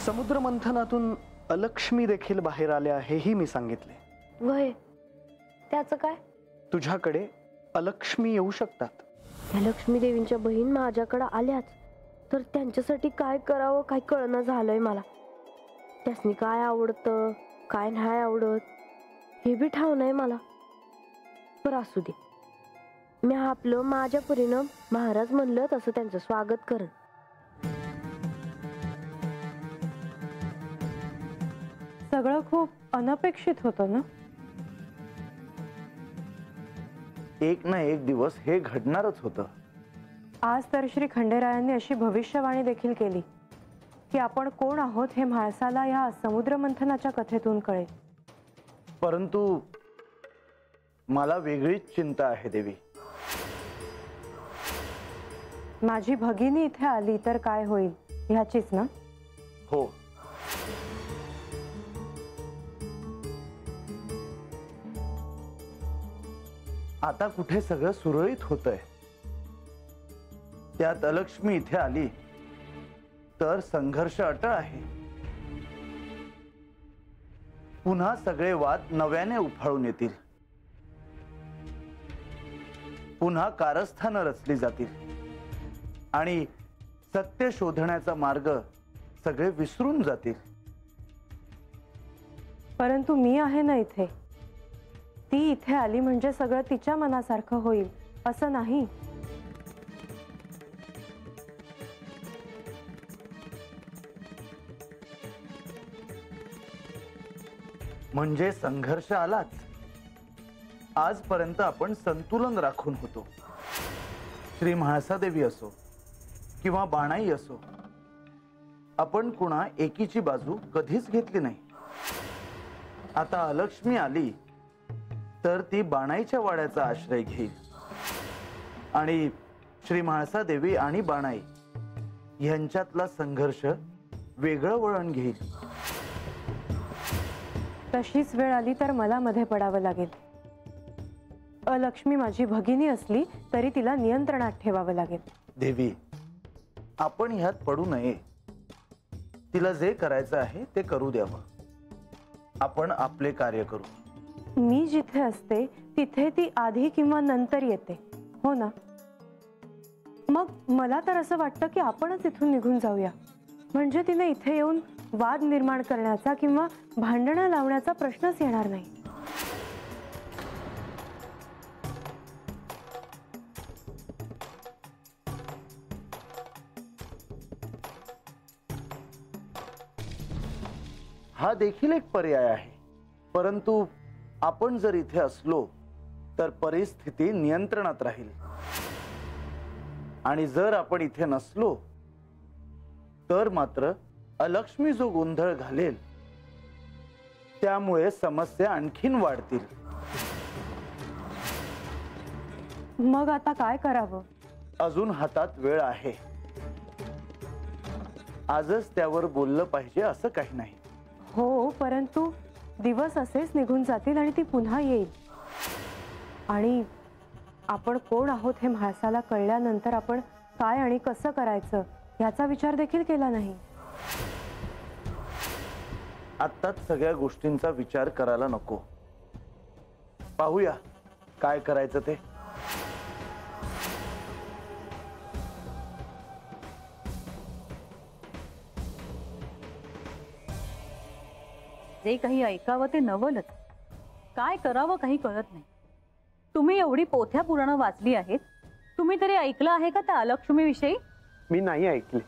समुद्र मंथनातून अलक्ष्मी देखील बाहेर आल्या हेही मी सांगितले. वय त्याचं काय? तुझ्याकडे अलक्ष्मी येऊ शकतात. ह्या लक्ष्मी देवींच्या बहीण माझ्याकडे आल्याच तर त्यांच्यासाठी काय करावं काय कळना झालंय मला. त्यासनी काय आवडतं काय नाही आवडत हे बी ठाव नाही मला. पर असू दे, मी आपलं माझ्या परीनं महाराज म्हणलं तसं त्यांचं स्वागत करन. सगळं खूप अनपेक्षित होतं ना. एक ना एक दिवस हे घडणारच होतं. आज तर श्री खंडेरायांनी अशी भविष्यवाणी देखील केली की आपण कोण आहोत हे म्हाळसाला या समुद्र मंथनाच्या कथेतून कळेल. परंतु मला वेगळीच चिंता आहे देवी. माझी भगिनी इथे आली तर काय होईल ह्याचीच ना. हो, आता कुठे सगळं सुरळीत होतंय. त्यात अलक्ष्मी इथे आली तर संघर्ष अटळ आहे. पुन्हा सगळे वाद नव्याने उफाळून येतील. पुन्हा कारस्थानं रचली जातील आणि सत्य शोधण्याचा मार्ग सगळे विसरून जातील. परंतु मी आहे ना इथे. ती इथे आली म्हणजे सगळं तिच्या मनासारखं होईल असं नाही. म्हणजे संघर्ष आलाच. आजपर्यंत आपण संतुलन राखून होतो. श्री म्हाळसादेवी असो किंवा बाणाई असो, आपण कुणा एकीची बाजू कधीच घेतली नाही. आता अलक्ष्मी आली तर ती बाणाईच्या वाड्याचा आश्रय घेईल आणि श्री म्हाळसादेवी आणि बाणाई यांच्यातला संघर्ष वेगळं वळण घेईल. तशीच वेळ आली तर मला मध्ये पडावं लागेल. अलक्ष्मी माझी भगिनी असली तरी तिला नियंत्रणात ठेवावं लागेल. देवी, आपण ह्यात पडू नये. तिला जे करायचं आहे ते करू द्यावं. आपण आपले कार्य करू. मी जिथे असते तिथे ती आधी किंवा नंतर येते, हो ना. मग मला तर असं वाटतं की आपणच इथून निघून जाऊया. म्हणजे तिने इथे येऊन वाद निर्माण करण्याचा किंवा भांडणं लावण्याचा प्रश्नच येणार नाही. हा देखील एक पर्याय आहे. परंतु आपण जर इथे असलो तर परिस्थिती नियंत्रणात राहील आणि जर आपण इथे नसलो तर मात्र अलक्ष्मी जो गोंधळ घालेल त्यामुळे समस्या आणखीन वाढतील. मग आता काय करावं? अजून हातात वेळ आहे. आजच त्यावर बोललं पाहिजे असं काही नाही. हो, परंतु दिवस असेच निघून जातील आणि ती पुन्हा येईल. आणि आपण कोण आहोत हे म्हाळसाला कळल्यानंतर आपण काय आणि कसं करायचं याचा विचार देखील केला नाही. आत्ताच सगळ्या गोष्टींचा विचार करायला नको. पाहूया काय करायचं ते. जे काही ऐकावं ते नवलच. काय करावं काही कळत नाही. तुम्ही एवढी पोथ्या पुराण वाचली आहेत, तुम्ही तरी ऐकलं आहे का त्या अलक्ष्मी विषयी? मी नाही ऐकले,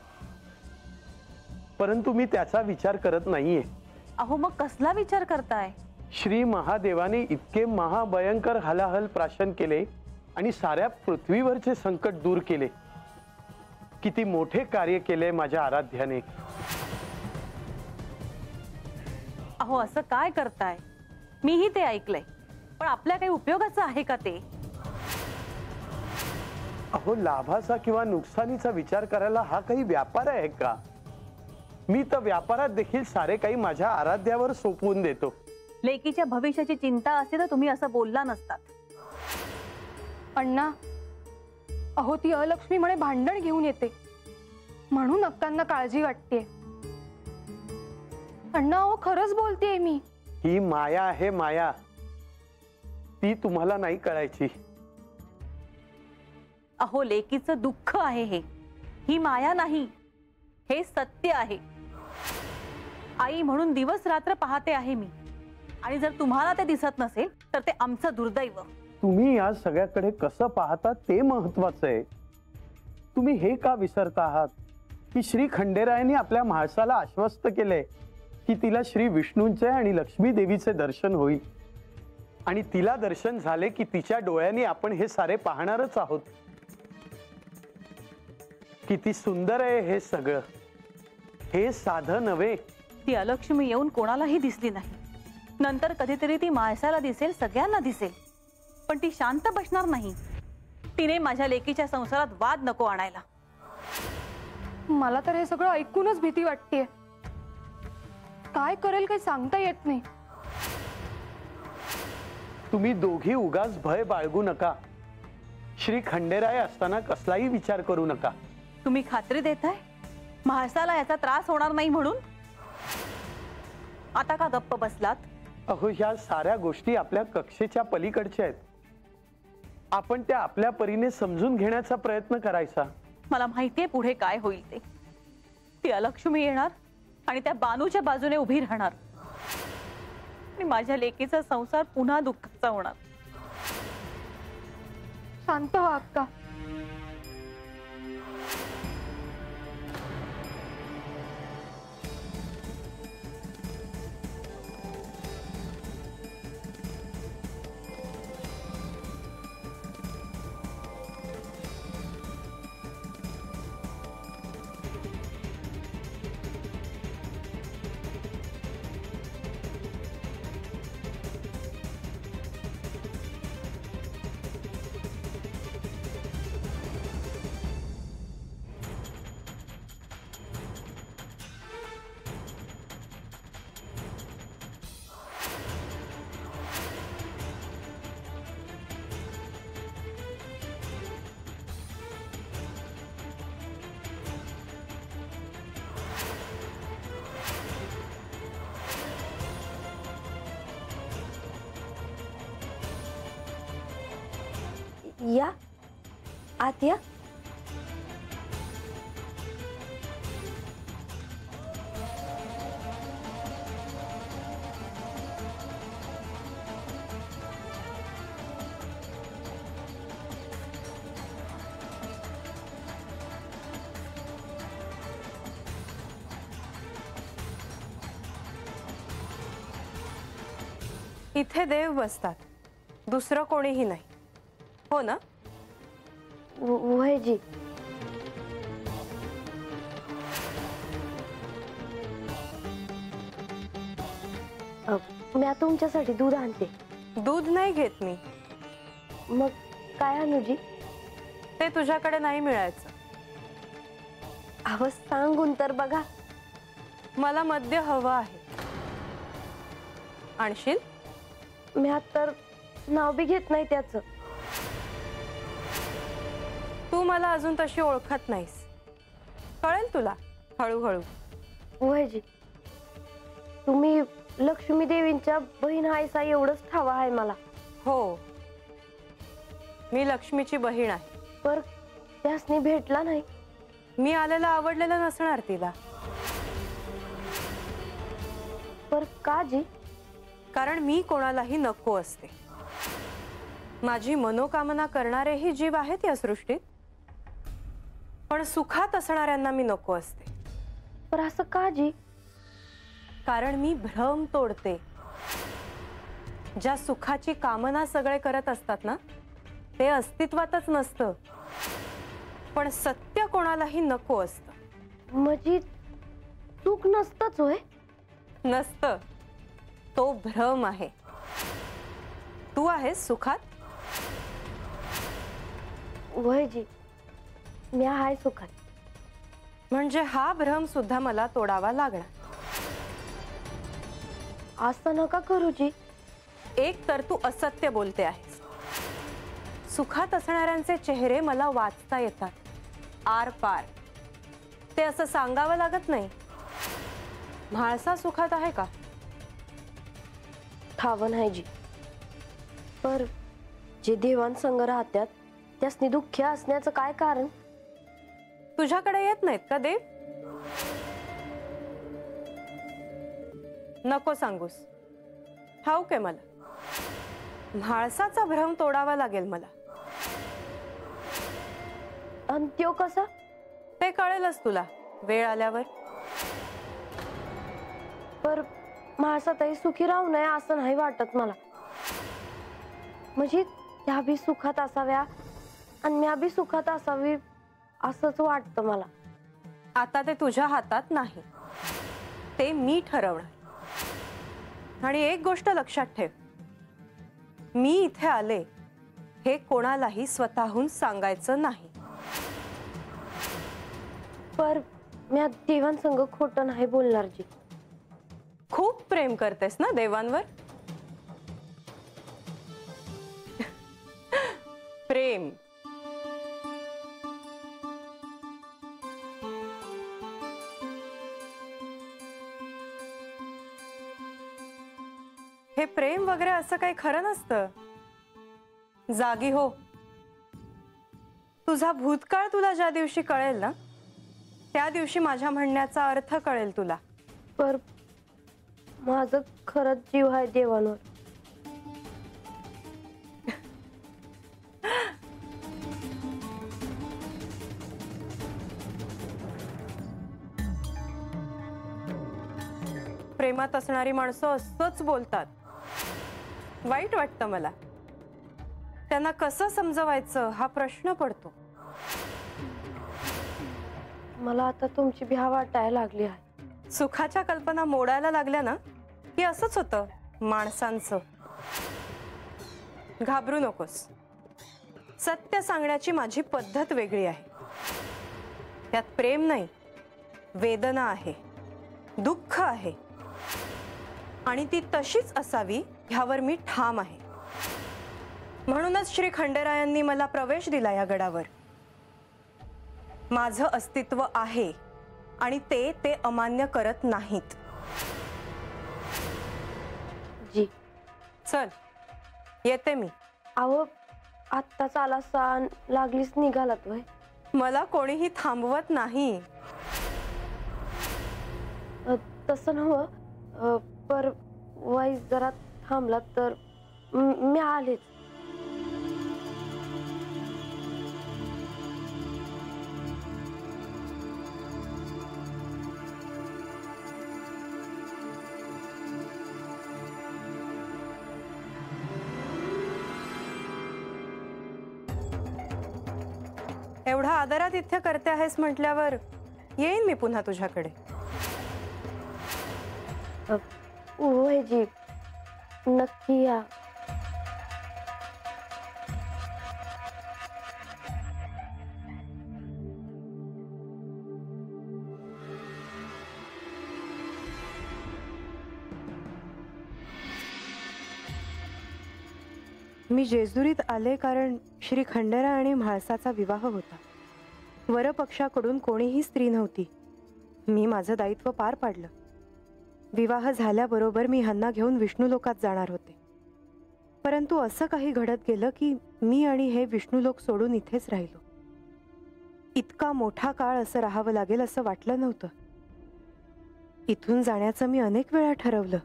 परंतु मी त्याचा विचार करत नाहीये. अहो मग कसला विचार करताय? श्री महादेवाने इतके महाभयंकर हलाहल प्राशन केले आणि साऱ्या पृथ्वीवरचे संकट दूर केले. किती मोठे कार्य केले माझ्या आराध्याने. अहो असं काय करताय? मीही ते ऐकलंय, पण आपल्या काही उपयोगाचं आहे का ते? अहो लाभाचा किंवा नुकसानीचा विचार करायला हा काही व्यापार आहे का? मी तर व्यापारात देखील सारे काही माझ्या आराध्यावर सोपवून देतो. लेकीच्या भविष्याची चिंता असते तर तुम्ही असं बोलला नसतात. अण्णा, अहो ती अलक्ष्मी म्हणे भांडण घेऊन येते म्हणून अक्कांना काळजी वाटते. अण्णा अहो खरंच बोलतेय मी. ही माया आहे माया, ती तुम्हाला नाही कळायची. अहो लेकीचं दुःख आहे हे, ही माया नाही, हे सत्य आहे. आई म्हणून दिवस रात्र पाहते आहे मी, आणि जर तुम्हाला ते दिसत नसेल तर ते आमचं दुर्दैव. तुम्ही या सगळ्याकडे कसं पाहता ते महत्वाचं आहे. तुम्ही हे का विसरता आहात की श्री खंडेरायांनी आपल्या म्हाळसाला आश्वस्त केलंय की तिला श्री विष्णूंचे आणि लक्ष्मी देवीचे दर्शन होईल, आणि तिला दर्शन झाले की तिच्या डोळ्यांनी आपण हे सारे पाहणारच आहोत. किती सुंदर आहे हे सगळं, हे साधं नव्हे. ती अलक्ष्मी येऊन कोणालाही दिसली नाही. नंतर कधीतरी ती माणसाला दिसेल, सगळ्यांना दिसेल, पण ती शांत बसणार नाही. तिने माझ्या लेकीच्या संसारात वाद नको आणायला. मला तर हे सगळं ऐकूनच भीती वाटतेय. काय करेल काही सांगता येत नाही. तुम्ही दोघी उगाच भय बाळगू नका. श्री खंडेराय असताना कसलाही विचार करू नका. तुम्ही खात्री देताय म्हाळसाला याचा त्रास होणार नाही म्हणून? आता का गप्प बसलात? अहो, ह्या साऱ्या गोष्टी आपल्या कक्षेच्या पलीकडच्या आहेत. आपण त्या आपल्या परीने समजून घेण्याचा प्रयत्न करायचा. मला माहितीये पुढे काय होईल ते. ती अलक्ष्मी येणार आणि त्या बानूच्या बाजूने उभी राहणार, आणि माझ्या लेकीचा संसार पुन्हा दुःखाचा होणार. शांत व्हा अक्का. या आत या. इथे देव बसतात, दुसरं कोणीही नाही, हो ना? वय जी. मी तुमच्यासाठी दूध आणते. दूध नाही घेत मी. मग काय आणू जी? ते तुझ्याकडे नाही मिळायचं. अहो सांगून तर बघा. मला मद्य हवं आहे. आणशील? मी तर नाव बी घेत नाही त्याचं. तू मला अजून तशी ओळखत नाहीस, कळेल तुला हळूहळू. वयजी, तुम्ही लक्ष्मी देवींच्या बहीण आहेसा एवढंच ठावा आहे मला. हो, मी लक्ष्मीची बहीण आहे. पर त्यासनी भेटला नाही. मी आलेला आवडलेलं नसणार तिला. पर का जी? कारण मी कोणालाही नको असते. माझी मनोकामना करणारेही जीव आहेत या सृष्टीत, पण सुखात असणाऱ्यांना मी नको असते. पर असं का जी? कारण मी भ्रम तोडते. ज्या सुखाची कामना सगळे करत असतात ना, ते अस्तित्वातच नसतं, पण सत्य कोणालाही नको असतं. म्हणजे सुख नसतंच होय? नसतं, तो भ्रम आहे. तू आहेस सुखात? वय जी, मी आहे सुखात. म्हणजे हा भ्रम सुद्धा मला तोडावा लागणार. असं नका करू जी. एक तर तू असत्य बोलते आहेस. सुखात असणाऱ्यांचे चेहरे मला वाचता येतात आर पार. ते असं सांगावं लागत नाही. म्हाळसा सुखात आहे का? ठाव नाही जी, पर जे देवांसंग राहत्यात त्यासनी दुःखी असण्याचं काय कारण? तुझ्याकडे येत नाहीत का देव? नको सांगूस, ठाऊक आहे मला. म्हाळसाचा भ्रम तोडावा लागेल मला. आणि त्यो कसा? ते कळेलच तुला वेळ आल्यावर. पर म्हाळसातही सुखी राहू नये असं नाही वाटत मला. म्हणजे त्या बी सुखात असाव्या आणि म्या बी सुखात असावी असंच वाटतं मला. आता ते तुझ्या हातात नाही, ते मी ठरवणार. आणि एक गोष्ट लक्षात ठेव, मी इथे आले हे कोणालाही स्वतःहून सांगायचं नाही. पर म्या देवांसंग खोटं नाही बोलणार जी. खूप प्रेम करतेस ना देवांवर? प्रेम हे प्रेम वगैरे असं काही खरं नसतं. जागी हो. तुझा भूतकाळ तुला ज्या दिवशी कळेल ना, त्या दिवशी माझ्या म्हणण्याचा अर्थ कळेल तुला. पर माझं खरंच जीव आहे देवांवर. प्रेमात असणारी माणसं असंच बोलतात. वाईट वाटतं मला. त्यांना कसं समजवायचं हा प्रश्न पडतो. मला आता तुमची भ्या वाटायला लागली आहे. सुखाच्या कल्पना मोडायला लागल्या ना की असंच होतं माणसांचं. घाबरू नकोस. सत्य सांगण्याची माझी पद्धत वेगळी आहे. त्यात प्रेम नाही, वेदना आहे, दुःख आहे, आणि ती तशीच असावी ह्यावर मी ठाम आहे. म्हणूनच श्री खंडेरायांनी मला प्रवेश दिला या गडावर. माझं अस्तित्व आहे आणि ते अमान्य करत नाहीत. जी चल येते मी. अहो आत्ताच आलासा लागलीच निघालात वय. मला कोणीही थांबवत नाही. तसं नव्ह, पर वाईस जरा थांबलात तर मी आलेच. एवढा आदरात इथे करते आहेस म्हटल्यावर येईन मी पुन्हा तुझ्याकडे. होय जी, नक्की या. मी जेजुरीत आले कारण श्री खंडेराय आणि म्हाळसाचा विवाह होता. वरपक्षाकडून कोणीही स्त्री नव्हती. मी माझं दायित्व पार पाडलं. विवाह झाल्याबरोबर मी ह्यांना घेऊन विष्णुलोकात जाणार होते. परंतु असं काही घडत गेलं की मी आणि हे विष्णुलोक सोडून इथेच राहिलो. इतका मोठा काळ असं राहावं लागेल असं वाटलं नव्हतं. इथून जाण्याचं मी अनेक वेळा ठरवलं,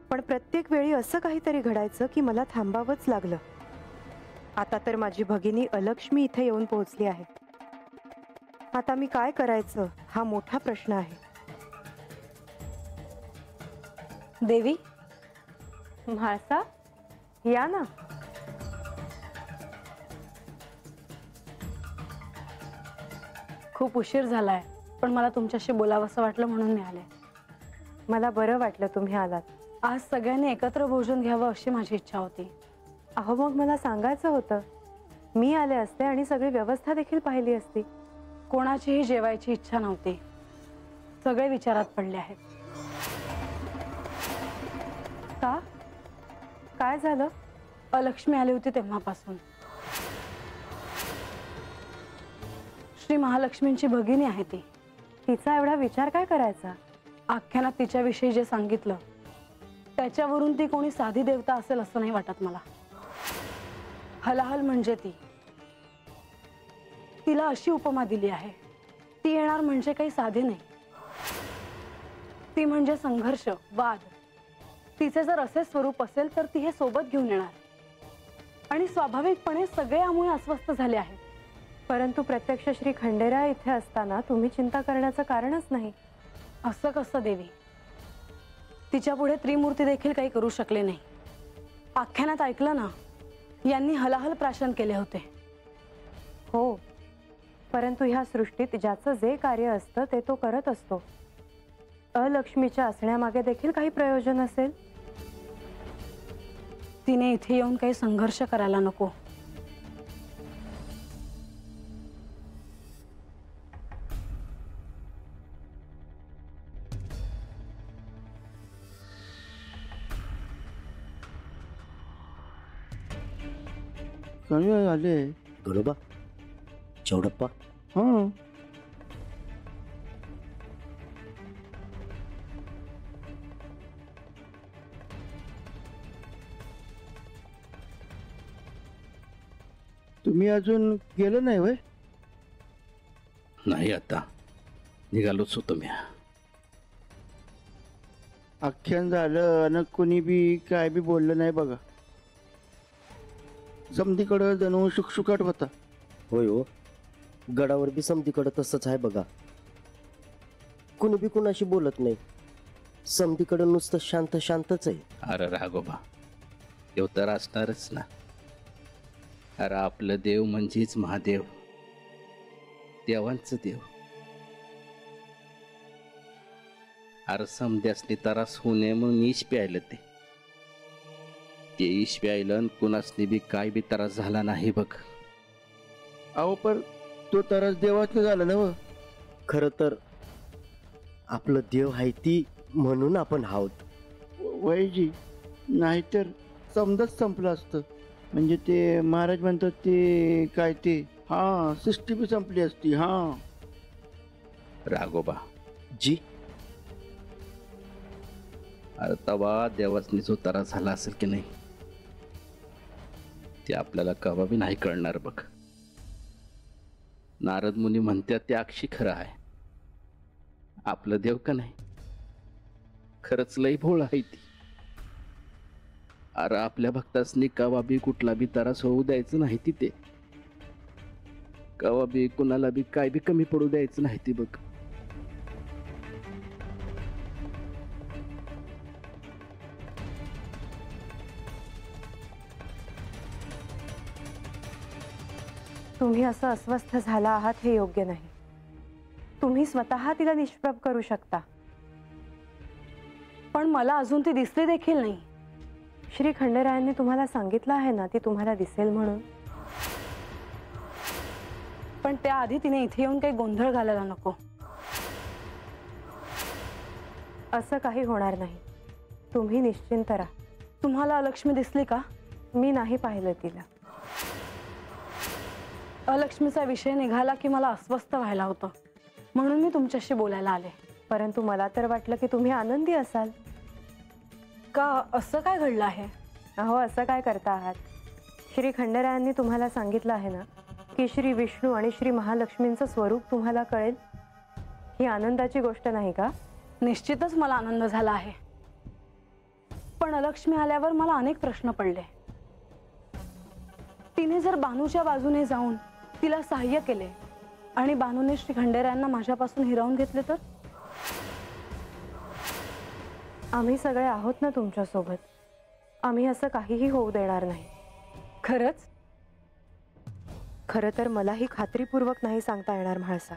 पण प्रत्येक वेळी असं काहीतरी घडायचं की मला थांबावंच लागलं. आता तर माझी भगिनी अलक्ष्मी इथे येऊन पोहोचली आहे. आता मी काय करायचं हा मोठा प्रश्न आहे. देवी, म्हाळसा या ना. खूप उशीर झालाय, पण मला तुमच्याशी बोलावंसं वाटलं म्हणून मी आले. मला बरं वाटलं तुम्ही आलात. आज सगळ्यांनी एकत्र भोजन घ्यावं अशी माझी इच्छा होती. अहो मग मला सांगायचं होतं. मी आले असते आणि सगळी व्यवस्था देखील पाहिली असती. कोणाचीही जेवायची इच्छा नव्हती. सगळे विचारात पडले आहेत. का? काय झालं? अलक्ष्मी आली होती तेव्हापासून. श्री महालक्ष्मींची भगिनी आहे ती. तिचा एवढा विचार काय करायचा? आख्यानात तिच्याविषयी जे सांगितलं त्याच्यावरून ती कोणी साधी देवता असेल असं नाही वाटत मला. हलाहल म्हणजे तिला अशी उपमा दिली आहे, ती येणार म्हणजे काही साधे नाही. ती म्हणजे संघर्ष, वाद. तिचे जर असे स्वरूप असेल तर ती हे सोबत घेऊन येणार. आणि स्वाभाविकपणे सगळे यामुळे अस्वस्थ झाले आहेत. परंतु प्रत्यक्ष श्री खंडेराय इथे असताना तुम्ही चिंता करण्याचं कारणच नाही. असं कसं देवी? तिच्या पुढे त्रिमूर्ती देखील काही करू शकले नाही. आख्यानात ऐकलं ना, यांनी हलाहल प्राशन केले होते. हो, परंतु ह्या सृष्टीत ज्याचं जे कार्य असतं ते तो करत असतो. अलक्ष्मीच्या असण्यामागे देखील काही प्रयोजन असेल. तिने इथे येऊन काही संघर्ष करायला नको. आले गणोबा, चौडप्पा, हां. तुम्ही अजून गेलं नाही वय? नाही, आता निघालोच होतो मी. आख्यान झालं आणि कोणी बी काय बी बोललं नाही बघा. समधीकडं जणू शुकशुकाट होता. होय हो, गडावर बी समधीकडं तसंच आहे बघा. कुणी बी कुणाशी बोलत नाही. समधीकडं नुसतं शांत शांतच आहे. अरे राघोबा, देव तर असणारच ना. अरे आपलं देव म्हणजेच महादेव, देवांचं देव. अरे समध्यासनी त्रास होऊ नये म्हणून ईश प्यायलं ते ईश प्यायलं आणि कुणासनी बी काय बी त्रास झाला नाही बघ. अहो पण तो त्रास देवाच झाला ना व. खरं तर आपलं देव आहे ती म्हणून आपण आहोत. वयजी, नाहीतर समजच संपलं असतं. म्हणजे ते महाराज म्हणतात ते काय ते, हा सृष्टी बी संपली असती. हा राघोबा जी, अरे तवा देवासनी जो त्रास झाला असेल की नाही ते आपल्याला कवा बी नाही कळणार बघ. नारद मुनी म्हणतात ते अक्षी खरं आहे. आपलं देव का नाही खरंच लई भोळ आहे ती. अरे आपल्या भक्तासनी कवा बी कुठला बी त्रास होऊ द्यायचं नाही तिथे. कवा बी कुणाला बी काय बी कमी पडू द्यायचं नाही ती बघ. तुम्ही असं अस्वस्थ झाला आहात हे योग्य नाही. तुम्ही स्वतः तिला निष्प्रभ करू शकता. पण मला अजून ती दिसली देखील नाही. श्री खंडेरायांनी तुम्हाला सांगितलं आहे ना ती तुम्हाला दिसेल म्हणून. पण त्याआधी तिने इथे येऊन काही गोंधळ घालायला नको. असं काही होणार नाही. तुम्ही निश्चिंत राहा. तुम्हाला अलक्ष्मी दिसली का? मी नाही पाहिलं तिला. अलक्ष्मीचा विषय निघाला की मला अस्वस्थ व्हायला होतं, म्हणून मी तुमच्याशी बोलायला आले. परंतु मला तर वाटलं की तुम्ही आनंदी असाल. का असं काय घडलं आहे? अहो, असं काय करता आहात? श्री खंडेरायांनी तुम्हाला सांगितलं आहे ना की श्री विष्णू आणि श्री महालक्ष्मींचं स्वरूप तुम्हाला कळेल. ही आनंदाची गोष्ट नाही का? निश्चितच मला आनंद झाला आहे. पण अलक्ष्मी आल्यावर मला अनेक प्रश्न पडले. तिने जर बानूच्या बाजूने जाऊन तिला सहाय्य केले आणि बानूने श्री खंडेरायांना माझ्यापासून हिरावून घेतले तर? आम्ही सगळे आहोत ना तुमच्यासोबत. आम्ही असं काहीही होऊ देणार नाही. खरंच? खरं तर मलाही खात्रीपूर्वक नाही सांगता येणार म्हाळसा.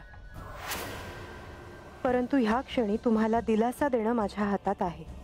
परंतु ह्या क्षणी तुम्हाला दिलासा देणं माझ्या हातात आहे.